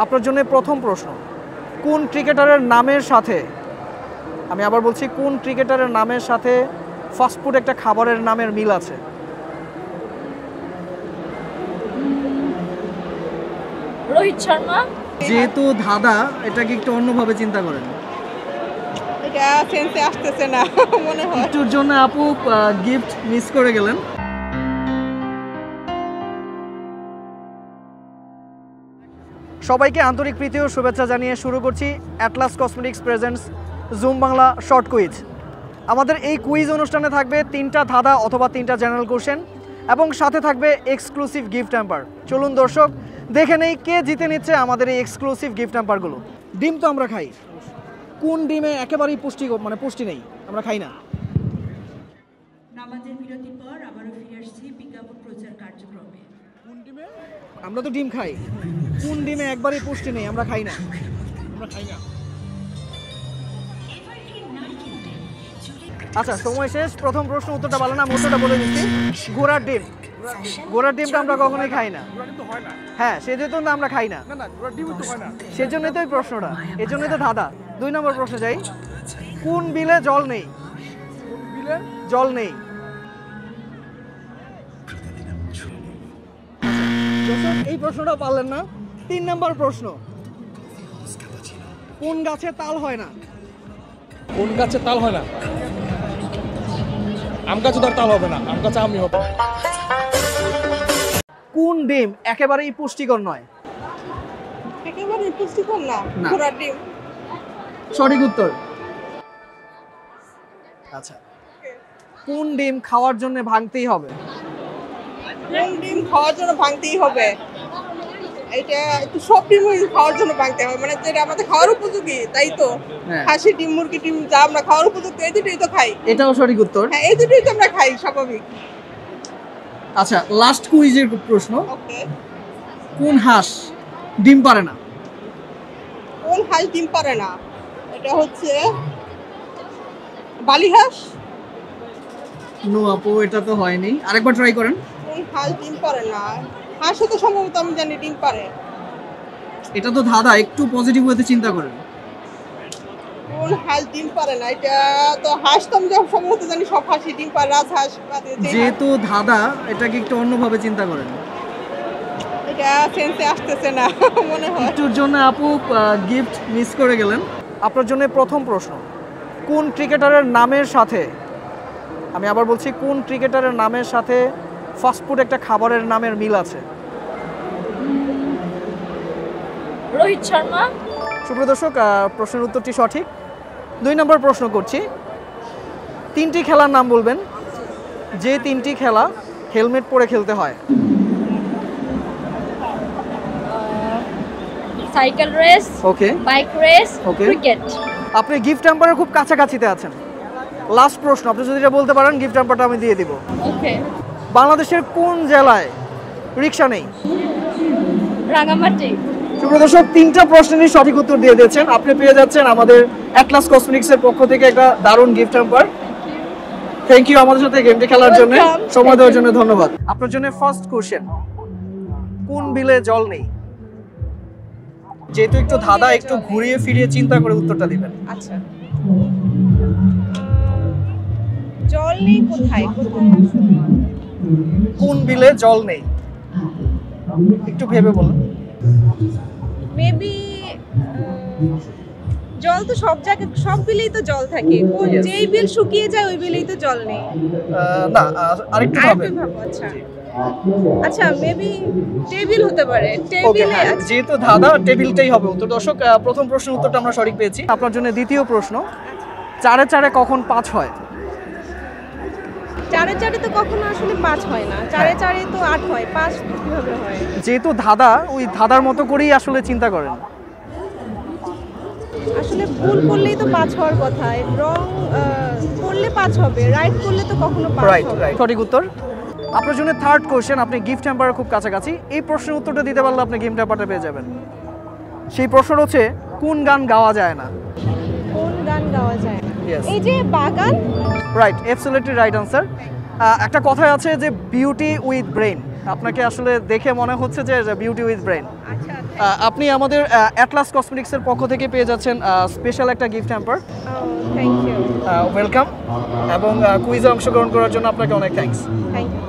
আপনার জন্য প্রথম প্রশ্ন, কোন ক্রিকেটারের নামের সাথে, আমি আবার বলছি, কোন ক্রিকেটারের নামের সাথে ফাস্টফুড একটা খাবারের নামের মিল আছে? রোহিত শর্মা। যেহেতু ধাঁধা, এটাকে একটু অন্যভাবে চিন্তা করেন। এটা সেন্সে আসতেছে না মনে হয়। একটুর জন্য আপু গিফট মিস করে গেলেন। সবাইকে আন্তরিক প্রীতি ও শুভেচ্ছা জানিয়ে শুরু করছি Atlas cosmetics presents zoom Bangla short quiz. আমাদের এই কুইজ অনুষ্ঠানে থাকবে 3টা ধাঁধা অথবা 3টা জেনারেল কোশ্চেন এবং সাথে থাকবে এক্সক্লুসিভ গিফট হ্যাম্পার। চলুন দর্শক দেখে নেই কে জিতে নিচ্ছে আমাদের এই এক্সক্লুসিভ গিফট হ্যাম্পারগুলো। ডিম তো আমরা খাই, কোন ডিমে একেবারেই পুষ্টি নেই, আমরা খাই না? নামাজের বিরতির পর আবারও ফিরে আসছি বিজ্ঞাপন প্রচার কার্যক্রমে। কোন ডিমে? আমরা তো ডিম খাই, কোন ডিমে একবারই পুষ্টি নেই, আমরা খাই না? আচ্ছা, সময় শেষ। প্রথম প্রশ্ন উত্তরটা ভালো না, আমি উত্তরটা বলে দিচ্ছি। ঘোড়ার ডিম। ঘোড়ার ডিমটা আমরা কখনোই খাই না। হ্যাঁ, সেজন্য তো আমরা খাই না, সেজন্যই তো এই প্রশ্নটা, এই জন্যই তো ধাঁধা। 2 নম্বর প্রশ্ন যাই, কোন বিলে জল নেই? জল নেই। এই প্রশ্নটা পারলেন না। 3 নম্বর প্রশ্ন, কোন গাছে তাল হয় না? কোন গাছে তাল হয় না? আম গাছে তো আর তাল হবে না, আম গাছে আমই হবে। কোন ডিম একেবারেই পুষ্টিকর নয়? একেবারে পুষ্টিকর না, না। ঘোড়ার ডিম। সঠিক উত্তর। আচ্ছা, কোন ডিম খাওয়ার জন্য ভাঙতেই হবে? কোন ডিম খাওয়ার জন্য ভাঙতেই হবে? এটা একটু সব ডিম খাওয়ার জন্য ভাঙতে হবে, মানে যেটা আমাদের খাওয়ার উপযোগী, তাই তো? হ্যাঁ। খাসি ডিম, মুরগি ডিম যা আমরা খাওয়ার উপযুক্ত, এই দুটোই তো খাই। এটাও সঠিক উত্তর। হ্যাঁ, এই দুটোই তো আমরা খাই স্বাভাবিক। আচ্ছা, লাস্ট কুইজের প্রশ্ন, ওকে। কোন হাঁস ডিম পারে না? কোন হাঁস ডিম পারে না? এটা হচ্ছে বালি হাঁস। নো আপু, এটা তো হয়নি, আরেকবার ট্রাই করেন। কোন হাঁস ডিম পারে না? হাঁসও তো সম্ভবত আমি জানি ডিম পারে। এটা তো ধাঁধা, একটু পজিটিভ ওয়েতে চিন্তা করেন। কোন হাঁস ডিম পারে না? এটা তো হাঁস তো আমি যখন সম্ভবত জানি সব হাঁসই ডিম পারে, রাজহাঁস বাদে যে হাঁস। যেহেতু ধাঁধা, এটাকে একটু অন্যভাবে চিন্তা করেন। এটা সেন্সে আসতেছে না মনে হয়। একটুর জন্য আপু গিফট মিস করে গেলেন। আপনার জন্য প্রথম প্রশ্ন, কোন ক্রিকেটারের নামের সাথে, আমি আবার বলছি, কোন ক্রিকেটারের নামের সাথে ফাস্টফুড একটা খাবারের নামের মিল আছে? রোহিত শর্মা। সুপ্রিয় দর্শক, প্রশ্নের উত্তরটি সঠিক। 2 নম্বর প্রশ্ন করছি, 3টি খেলার নাম বলবেন যে 3টি খেলা হেলমেট পরে খেলতে হয়। সাইকেল রেস, ওকে, বাইক রেস, Okay. ক্রিকেট। আপনি গিফট হ্যাম্পারের খুব কাছাকাছিতে আছেন। লাস্ট প্রশ্ন, আপনি যদি এটা বলতে পারেন গিফট হ্যাম্পারটা আমি দিয়ে দিব। ওকে। বাংলাদেশের কোন জেলায় রিক্সা নেই? রাঙামাটি। সুপ্রিয় দর্শক, 3টা প্রশ্নেরই সঠিক উত্তর দিয়ে দিয়েছেন। আপনি পেয়ে যাচ্ছেন আমাদের অ্যাটলাস কসমেটিক্সের পক্ষ থেকে একটা দারুণ গিফট হ্যাম্পার। থ্যাংক ইউ আমাদের সাথে গেমটি খেলার জন্য, Welcome. সময় দেওয়ার জন্য ধন্যবাদ। আপনার জন্য ফার্স্ট কোশ্চেন, কোন বিলে জল নেই? যেহেতু একটু ধাঁধা, একটু ঘুরিয়ে ফিরিয়ে চিন্তা করে উত্তরটা দিবেন। আচ্ছা, জল নেই কোথায়? কোন বিলে জল নেই, একটু ভেবে বলুন। মেবি জল তো সব জায়গায়, সব বিলেই তো জল থাকে। Yes. যেই বিল শুকিয়ে যায় ওই বিলেই তো জল নেই। না, আরেকটু ভাবে। আরেকটু ভাবো। আচ্ছা আচ্ছা, মেবি টেবিল হতে পারে। ওকে, টেবিলে হ্যাঁ, যেহেতু ধাঁধা, টেবিলটাই হবে উত্তর। দর্শক, প্রথম প্রশ্নের উত্তরটা আমরা সঠিক পেয়েছি। আপনার জন্য দ্বিতীয় প্রশ্ন, 4 এ 4 কখন 5 হয়? চারে চারে তো কখনো আসলে 5 হয় না, চারে চারে তো 8 হয়, 5 কিভাবে হয়? যেহেতু ধাঁধা, ওই ধাঁধার মতো করেই আসলে চিন্তা করেন। আসলে ভুল করলেই তো 5 হওয়ার কথা, রং করলে 5 হবে, রাইট করলে তো কখনো 5 রাইট, হবে। রাইট, সঠিক উত্তর। আপনার জন্য থার্ড কোশ্চেন, আপনি গিফট হ্যাম্পারের খুব কাছাকাছি। এই প্রশ্নের উত্তরটা দিতে পারলে আপনি গিফট হ্যাম্পারটা পেয়ে যাবেন। সেই প্রশ্ন হচ্ছে, কোন গান গাওয়া যায় না? কোন গান গাওয়া যায় না? Yes. এই যে বাগান। Right, absolutely right answer. একটা কথাই আছে যে বিউটি উইথ ব্রেইন, আপনাকে আসলে দেখে মনে হচ্ছে যে বিউটি উইথ ব্রেন। আচ্ছা আপনি আমাদের অ্যাটলাস কসমেটিক্সের পক্ষ থেকে পেয়ে যাচ্ছেন স্পেশাল একটা gift hamper. Thank you welcome এবং কুইজে অংশগ্রহণ করার জন্য আপনাকে অনেক থ্যাঙ্কস। Thank you